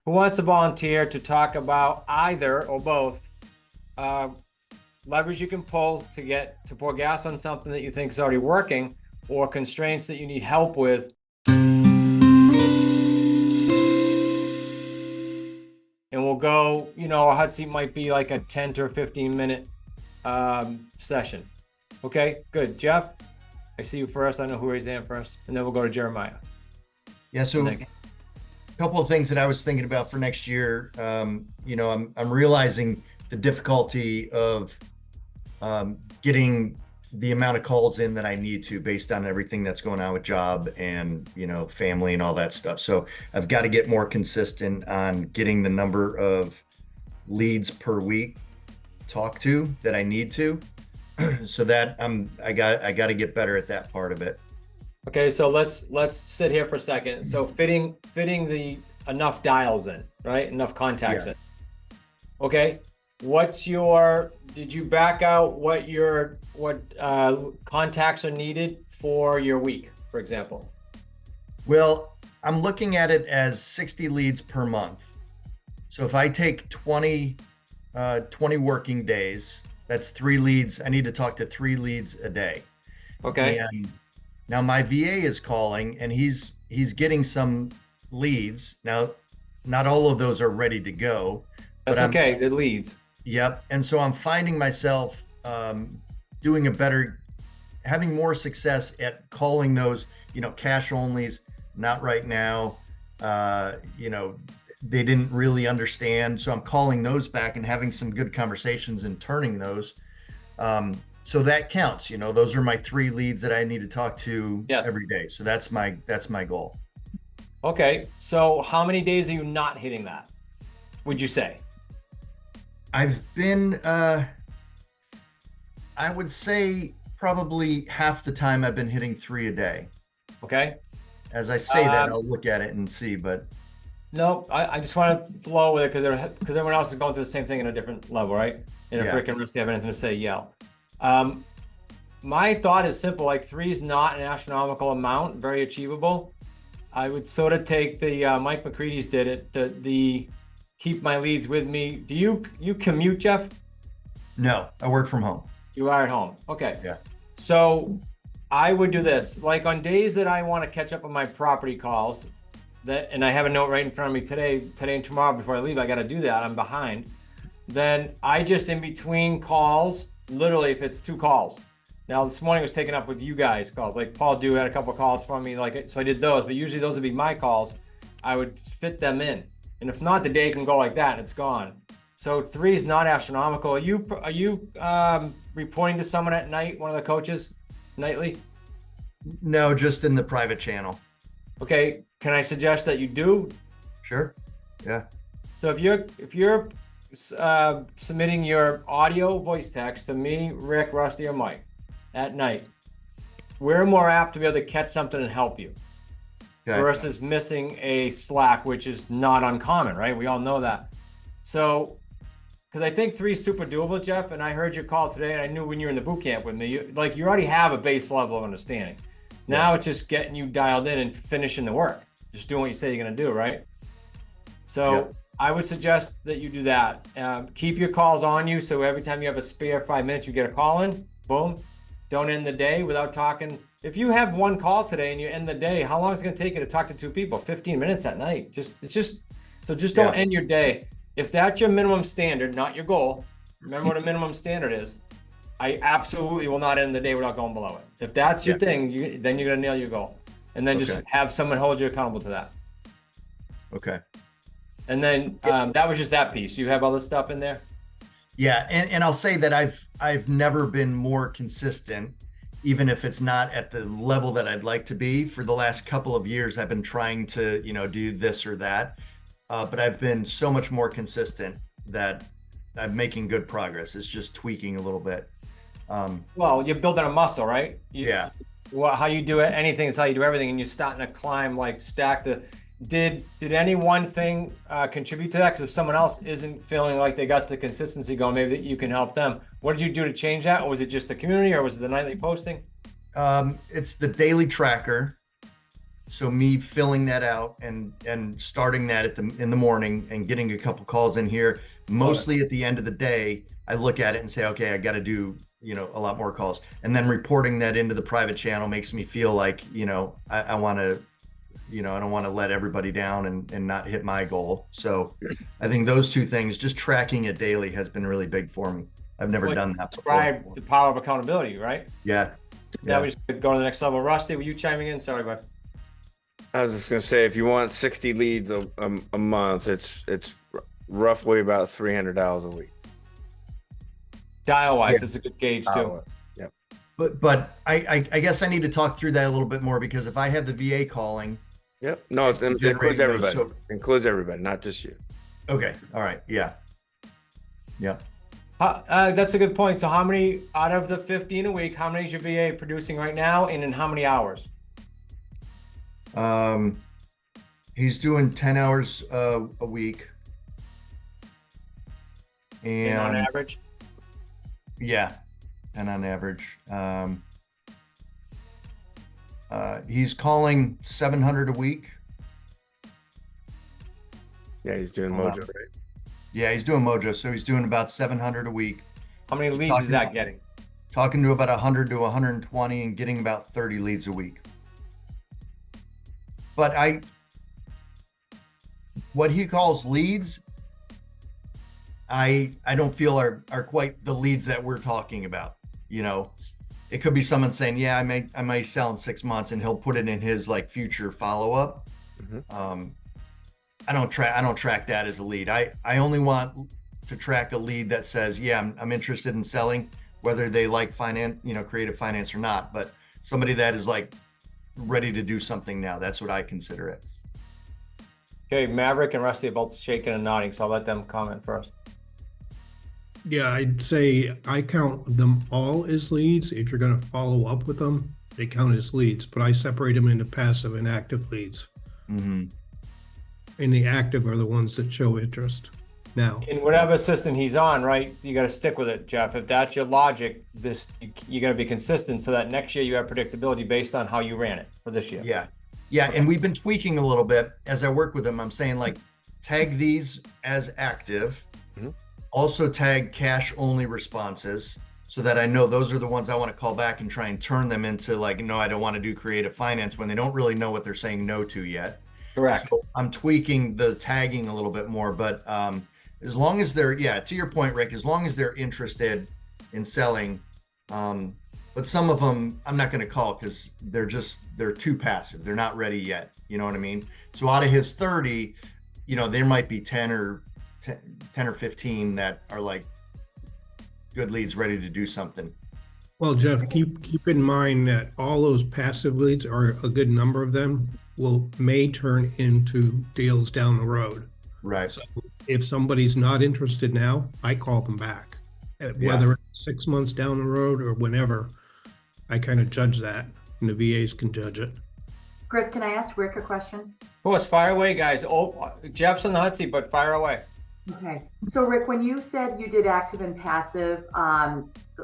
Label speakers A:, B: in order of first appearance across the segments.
A: Who wants to volunteer to talk about either or both uh, levers you can pull to pour gas on something that you think is already working, or constraints that you need help with? And we'll go, a hot seat might be like a 10 to 15 minute session. Okay, good. Jeff, I see you first. I know who raised hand first, and then we'll go to Jeremiah.
B: Yeah, so a couple of things that I was thinking about for next year. I'm realizing the difficulty of getting the amount of calls in that I need to based on everything that's going on with job and, family and all that stuff. So I've got to get more consistent on getting the number of leads per week talk to that I need to. So that I got to get better at that part of it.
A: Okay, so let's sit here for a second. So fitting the enough dials in, right? Enough contacts in. Okay. Did you back out what contacts are needed for your week, for example?
B: Well, I'm looking at it as 60 leads per month. So if I take 20 working days, that's 3 leads. I need to talk to 3 leads a day.
A: Okay.
B: And now my VA is calling and he's getting some leads. Now, not all of those are ready to go.
A: That's okay. The leads.
B: Yep. And so I'm finding myself having more success at calling those, cash onlys, not right now. They didn't really understand. So I'm calling those back and having some good conversations and turning those. So that counts. Those are my 3 leads that I need to talk to every day. So that's my goal.
A: Okay. So how many days are you not hitting that, would you say?
B: I've been, I would say probably half the time I've been hitting 3 a day.
A: Okay.
B: As I say that, I'll look at it and see, but.
A: No, I just want to flow with it because everyone else is going through the same thing at a different level, right? And if Rick and Rusty have anything to say, yell. My thought is simple, like 3 is not an astronomical amount, very achievable. I would sort of take the Mike McCready's did it, the keep my leads with me. Do you commute, Jeff?
B: No, I work from home.
A: You are at home. Okay.
B: Yeah.
A: So I would do this, like on days that I want to catch up on my property calls, and I have a note right in front of me today and tomorrow before I leave, I got to do that. I'm behind. Then I just in between calls, literally if it's 2 calls. Now this morning was taken up with you guys calls, like Paul Dew had a couple of calls from me, so I did those, but usually those would be my calls. I would fit them in. And if not, the day can go like that and it's gone. So 3 is not astronomical. Are you reporting to someone at night, one of the coaches nightly?
B: No, just in the private channel.
A: Okay. Can I suggest that you do?
B: Sure. Yeah.
A: So if you're submitting your audio voice text to me, Rick, Rusty, or Mike at night, we're more apt to be able to catch something and help you. Okay. Versus missing a Slack, which is not uncommon, right? We all know that. So, because I think 3 is super doable, Jeff, and I heard your call today, and I knew when you were in the boot camp with me, you already have a base level of understanding. Now it's just getting you dialed in and finishing the work. Just doing what you say you're going to do, right? So I would suggest that you do that. Keep your calls on you, so every time you have a spare 5 minutes, you get a call in, boom. Don't end the day without talking. If you have 1 call today and you end the day, how long is it going to take you to talk to 2 people? 15 minutes at night. Don't end your day. If that's your minimum standard, not your goal, remember what a minimum standard is. I absolutely will not end the day without going below it. If that's your thing, then you're going to nail your goal. And then just have someone hold you accountable to that.
B: Okay.
A: And then that was just that piece. You have all this stuff in there?
B: Yeah, and I'll say that I've never been more consistent, even if it's not at the level that I'd like to be. For the last couple of years, I've been trying to, do this or that, but I've been so much more consistent that I'm making good progress. It's just tweaking a little bit.
A: Well, you're building a muscle, right?
B: Well,
A: how you do it, anything is how you do everything, and you're starting to climb, like stack the. Did any one thing contribute to that? Because if someone else isn't feeling like they got the consistency going, maybe that you can help them. What did you do to change that? Or was it just the community, or was it the nightly posting?
B: It's the daily tracker. So me filling that out and starting that in the morning and getting a couple calls in here, mostly at the end of the day, I look at it and say, okay, I got to do, a lot more calls. And then reporting that into the private channel makes me feel like, I want to, I don't want to let everybody down and not hit my goal. So I think those two things, just tracking it daily, has been really big for me. I've never done that before.
A: Describe the power of accountability, right?
B: Yeah.
A: Now we just go to the next level. Rusty, were you chiming in? Sorry, bud.
C: I was just gonna say, if you want 60 leads a month, it's roughly about $300 a week.
A: Dial wise, it's a good gauge too.
C: Yep.
B: But I guess I need to talk through that a little bit more, because if I have the VA calling.
C: Yep. No, it includes everybody.
B: So,
C: includes everybody, not just you.
B: okay. All right. Yeah. Yeah.
A: That's a good point. So how many out of the 15 a week, how many is your VA producing right now, and in how many hours?
B: He's doing 10 hours a week.
A: And on average?
B: Yeah, 10 on average. He's calling 700 a week.
C: Yeah, he's doing Mojo, right?
B: Yeah, he's doing Mojo, so he's doing about 700 a week.
A: How many leads is that getting?
B: Talking to about 100 to 120 and getting about 30 leads a week. But what he calls leads, I don't feel are quite the leads that we're talking about. It could be someone saying, yeah, I may sell in 6 months, and he'll put it in his like future follow-up.
C: Mm-hmm.
B: I don't track that as a lead. I only want to track a lead that says, yeah, I'm interested in selling, whether they like finance, creative finance or not, but somebody that is like ready to do something now. That's what I consider it.
A: Okay, Maverick and Rusty are both shaking and nodding, so I'll let them comment first.
D: Yeah, I'd say I count them all as leads. If you're going to follow up with them, they count as leads, but I separate them into passive and active leads.
B: Mm-hmm.
D: And the active are the ones that show interest now.
A: In whatever system he's on, right, you got to stick with it, Jeff. If that's your logic, you got to be consistent so that next year you have predictability based on how you ran it for this year.
B: Yeah. Yeah. And we've been tweaking a little bit as I work with them. I'm saying, like, tag these as active.
C: Mm-hmm.
B: Also tag cash only responses, so that I know those are the ones I want to call back and try and turn them into like, no, I don't want to do creative finance, when they don't really know what they're saying no to yet.
A: Correct.
B: So I'm tweaking the tagging a little bit more, but as long as they're, to your point, Rick, as long as they're interested in selling, but some of them I'm not going to call because they're too passive. They're not ready yet. You know what I mean? So out of his 30, there might be 10 or 15 that are like good leads ready to do something.
D: Well, Jeff, keep in mind that all those passive leads, are a good number of them, may turn into deals down the road.
B: Right.
D: So if somebody's not interested now, I call them back. Whether it's 6 months down the road or whenever, I kind of judge that, and the VAs can judge it.
E: Chris, can I ask Rick a question?
A: Of course, fire away, guys. Oh, Jeff's on the hot seat, but fire away.
E: Okay. So Rick, when you said you did active and passive, I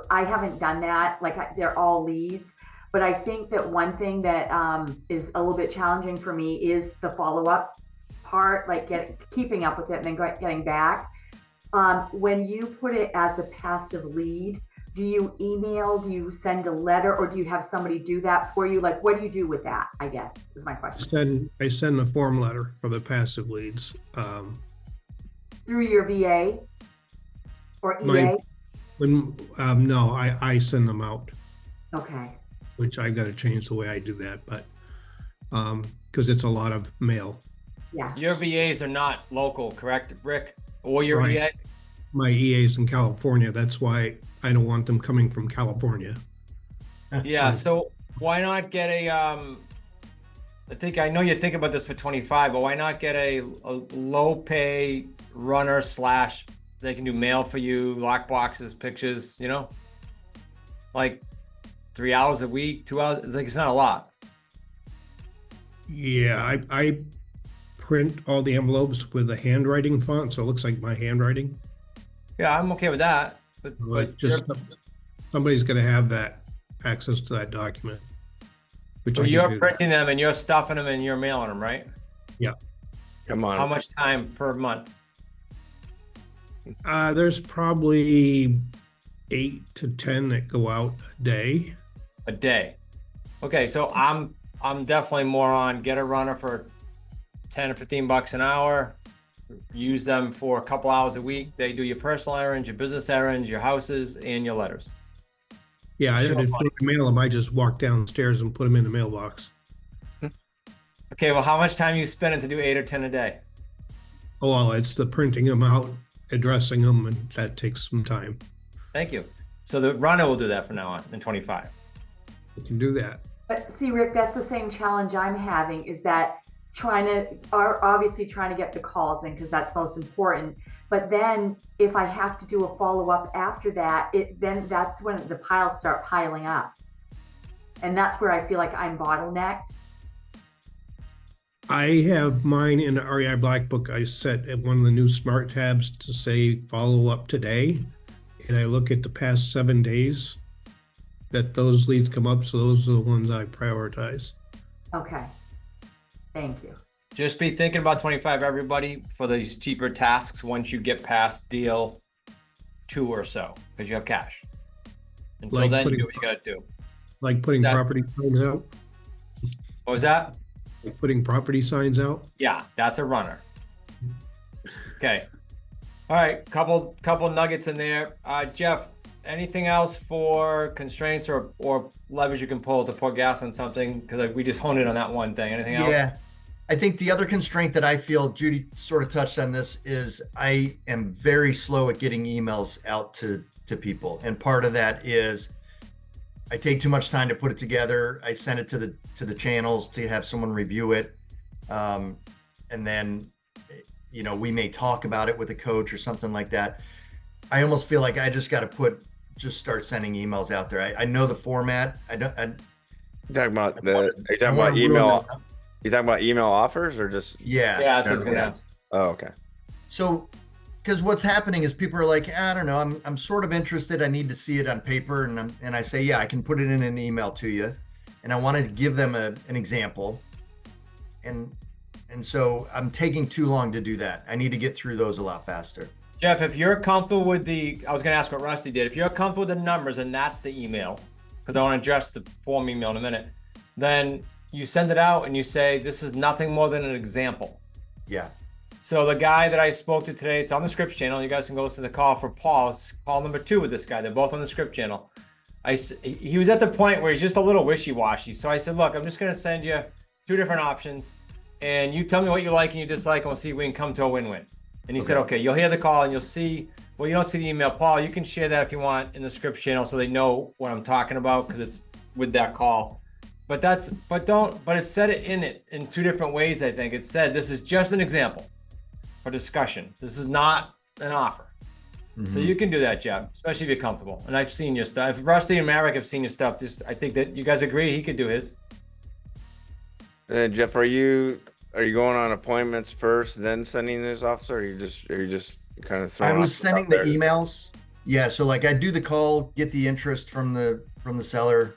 E: haven't done that. Like they're all leads, but I think that one thing that is a little bit challenging for me is the follow-up part, like keeping up with it and then getting back. When you put it as a passive lead, do you email, do you send a letter, or do you have somebody do that for you? Like, what do you do with that, I guess, is my question.
D: I send a form letter for the passive leads.
E: Through your VA or EA?
D: No, I send them out.
E: Okay.
D: Which I got to change the way I do that, but because it's a lot of mail.
E: Yeah.
A: Your VAs are not local, correct, Rick? Or your
D: Right.
A: EA?
D: My EA's in California. That's why I don't want them coming from California.
A: Yeah, so why not get a I know you're thinking about this for 25, but why not get a low pay runner / they can do mail for you, lock boxes, pictures, like 3 hours a week, 2 hours. It's not a lot.
D: Yeah, I print all the envelopes with a handwriting font, so it looks like my handwriting.
A: Yeah, I'm okay with that. But
D: Just somebody's going to have that access to that document. which
A: So
D: I can
A: you're
D: do that.
A: printing them and you're stuffing them and you're mailing them, right?
C: Come
A: How
C: on.
A: much time per month?
D: There's probably 8 to 10 that go out a day.
A: A day. Okay, so I'm definitely more on get a runner for 10 or 15 bucks an hour. Use them for a couple hours a week. They do your personal errands, your business errands, your houses, and your letters.
D: Yeah,
A: Sure,
D: I didn't mail them. I just walk downstairs and put them in the mailbox.
A: Okay, well, how much time you spending to do 8 or 10 a day?
D: Oh, well, it's the printing them out, addressing them, and that takes some time.
A: Thank you. So the runner will do that from now on in 25.
D: You can do that.
E: But see, Rick, that's the same challenge I'm having, is that obviously trying to get the calls in because that's most important. But then if I have to do a follow-up after that, then that's when the piles start piling up. And that's where I feel like I'm bottlenecked.
D: I have mine in the REI Black Book. I set at one of the new smart tabs to say follow up today. And I look at the past 7 days that those leads come up. So those are the ones I prioritize.
E: Okay. Thank you.
A: Just be thinking about 25, everybody, for these cheaper tasks once you get past deal 2 or so, because you have cash. Until
D: Like
A: then, you
D: putting-
A: do what you got to do.
D: Like putting
A: That-
D: property signs out.
A: What was that?
D: Like putting property signs out.
A: Yeah, that's a runner. Okay. All right, couple nuggets in there. Jeff, anything else for constraints or levers you can pull to pour gas on something? Because we just honed in on that one thing. Anything else?
B: Yeah. I think the other constraint that I feel, Judy sort of touched on this, is I am very slow at getting emails out to people. And part of that is I take too much time to put it together. I send it to the channels to have someone review it. And then, we may talk about it with a coach or something like that. I almost feel like I just got to start sending emails out there. I know the format.
C: You talking about
B: I wanna ruin
C: email?
B: them.
C: You talking about email offers or just?
B: Yeah.
A: Yeah, that's what I was gonna ask.
C: Oh, okay.
B: So, because what's happening is people are like, I don't know, I'm sort of interested. I need to see it on paper, and I say, yeah, I can put it in an email to you, and I want to give them an example, and so I'm taking too long to do that. I need to get through those a lot faster.
A: Jeff, if you're comfortable with I was gonna ask what Rusty did. If you're comfortable with the numbers and that's the email, because I want to address the form email in a minute, then you send it out and you say, this is nothing more than an example.
B: Yeah.
A: So the guy that I spoke to today, it's on the Scripps channel. You guys can go listen to the call for Paul's call number 2 with this guy. They're both on the Scripps channel. He was at the point where he's just a little wishy-washy. So I said, look, I'm just going to send you 2 different options and you tell me what you like and you dislike and we'll see if we can come to a win-win. And he said, okay, you'll hear the call and you'll see, well, you don't see the email. Paul, you can share that if you want in the Scripps channel so they know what I'm talking about because it's with that call. But it said it in 2 different ways, I think. It said, this is just an example for discussion. This is not an offer.
B: Mm-hmm.
A: So you can do that, Jeff, especially if you're comfortable. And I've seen your stuff. If Rusty and Marek have seen your stuff, I think that you guys agree he could do his.
C: Jeff, are you going on appointments first, then sending this off, or are you just kind of throwing?
B: I was sending the emails. Yeah. So like I do the call, get the interest from the seller,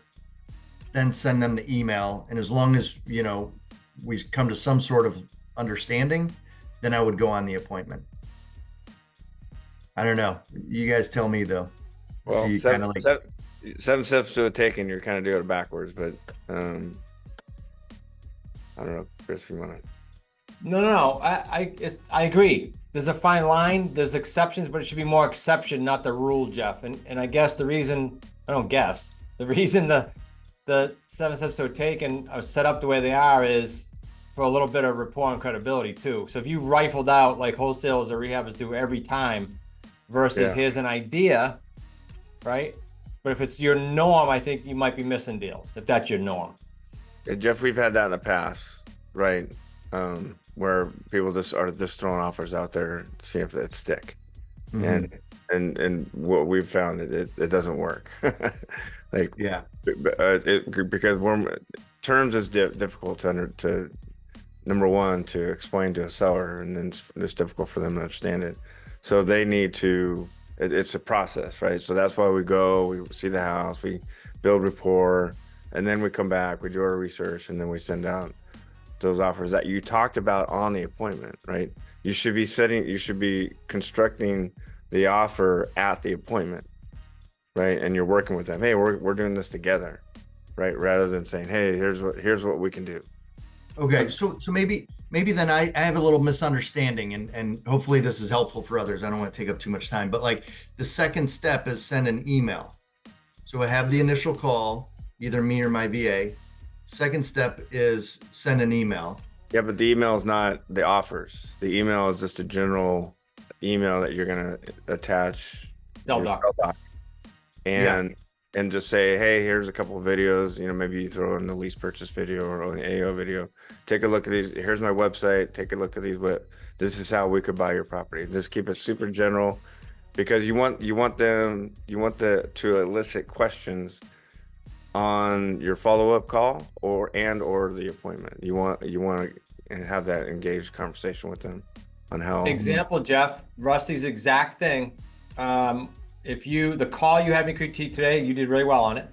B: then send them the email. And as long as, we come to some sort of understanding, then I would go on the appointment. I don't know. You guys tell me though.
C: Well,
B: So you kind of like,
C: 7 steps to a taking. You're kind of doing it backwards, but I don't know, Chris, if you want to.
A: No. I agree. There's a fine line. There's exceptions, but it should be more exception, not the rule, Jeff. And I guess the reason the reason the 7 steps to a taken are set up the way they are is for a little bit of rapport and credibility too. So if you rifled out like wholesalers or rehabbers do every time versus here's an idea, right? But if it's your norm, I think you might be missing deals if that's your norm.
C: Yeah, Jeff, we've had that in the past, right? Where people just are throwing offers out there to see if it stick.
B: mhm.
C: And what we've found, it doesn't work. Like,
B: Yeah.
C: because terms is difficult to number one, to explain to a seller, and then it's difficult for them to understand it. So they need to, it's a process, right? So that's why we go, we see the house, we build rapport, and then we come back, we do our research, and then we send out those offers that you talked about on the appointment, right? You should be constructing the offer at the appointment, right? And you're working with them. Hey, we're doing this together, right? Rather than saying, hey, here's what we can do.
B: Okay, so maybe then I have a little misunderstanding, and hopefully this is helpful for others. I don't want to take up too much time, but like the second step is send an email. So I have the initial call, either me or my VA. Second step is send an email.
C: Yeah, but the email is not the offers. The email is just a general email that you're gonna attach
A: Cell
C: your
A: doc.
C: cell doc. And just say, hey, here's a couple of videos. Maybe you throw in the lease purchase video or an AO video. Take a look at these. Here's my website. Take a look at these. This is how we could buy your property. Just keep it super general, because you want to elicit questions on your follow-up call or the appointment. You want to have that engaged conversation with them on how.
A: Example, Jeff, Rusty's exact thing. The call you had me critique today, you did really well on it.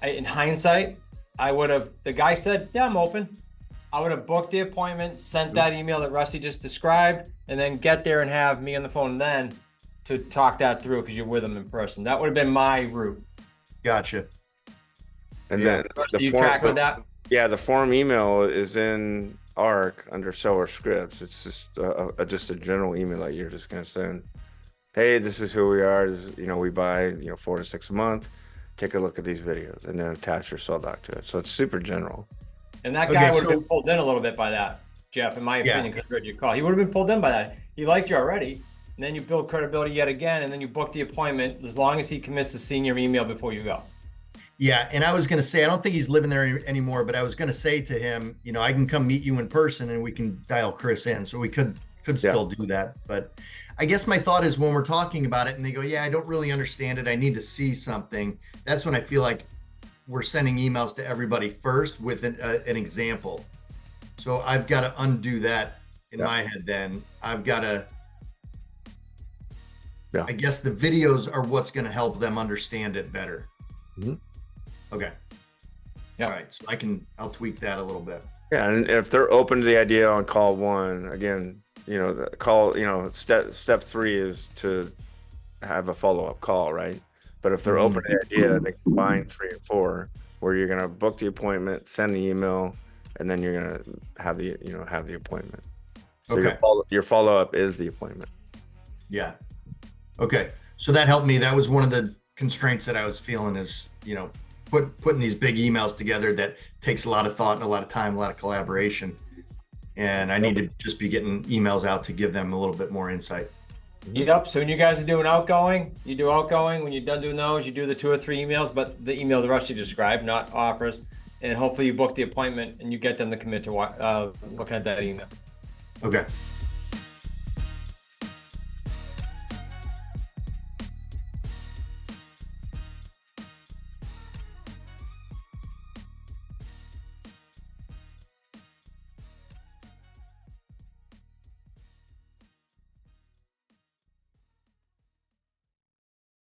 A: In hindsight, the guy said, yeah, I'm open. I would have booked the appointment, sent that email that Rusty just described, and then get there and have me on the phone then to talk that through, because you're with him in person. That would have been my route.
B: Gotcha.
C: And then
A: Rusty, you track with that?
C: Yeah, the form email is in ARC under seller scripts. It's just a general email that you're just going to send. Hey, this is who we are. This is, we buy, 4 to 6 a month. Take a look at these videos and then attach your cell doc to it. So it's super general.
A: And that guy would have been pulled in a little bit by that, Jeff, in my opinion, because he heard your call. He would have been pulled in by that. He liked you already. And then you build credibility yet again, and then you book the appointment as long as he commits to seeing your email before you go.
B: Yeah, and I was going to say, I don't think he's living there anymore, but I was going to say to him, I can come meet you in person and we can dial Chris in. So we could still do that. But I guess my thought is, when we're talking about it and they go, yeah, I don't really understand it, I need to see something. That's when I feel like we're sending emails to everybody first with an example. So I've got to undo that in my head then. I've got to, I guess the videos are what's going to help them understand it better.
C: Mm-hmm.
B: Okay.
A: Yeah.
B: All right. So I'll tweak that a little bit.
C: Yeah, and if they're open to the idea on call one, again, the call, step 3 is to have a follow-up call, right? But if they're open to the idea, they combine 3 and 4, where you're going to book the appointment, send the email, and then you're going to have the appointment. So your follow-up is the appointment.
B: Yeah. Okay. So that helped me. That was one of the constraints that I was feeling is, putting these big emails together that takes a lot of thought and a lot of time, a lot of collaboration. And I need to just be getting emails out to give them a little bit more insight.
A: Yep. So when you guys are doing outgoing, you do outgoing. When you're done doing those, you do the 2 or 3 emails, but the email the rest you described, not offers. And hopefully you book the appointment and you get them to commit to looking at that email.
B: Okay.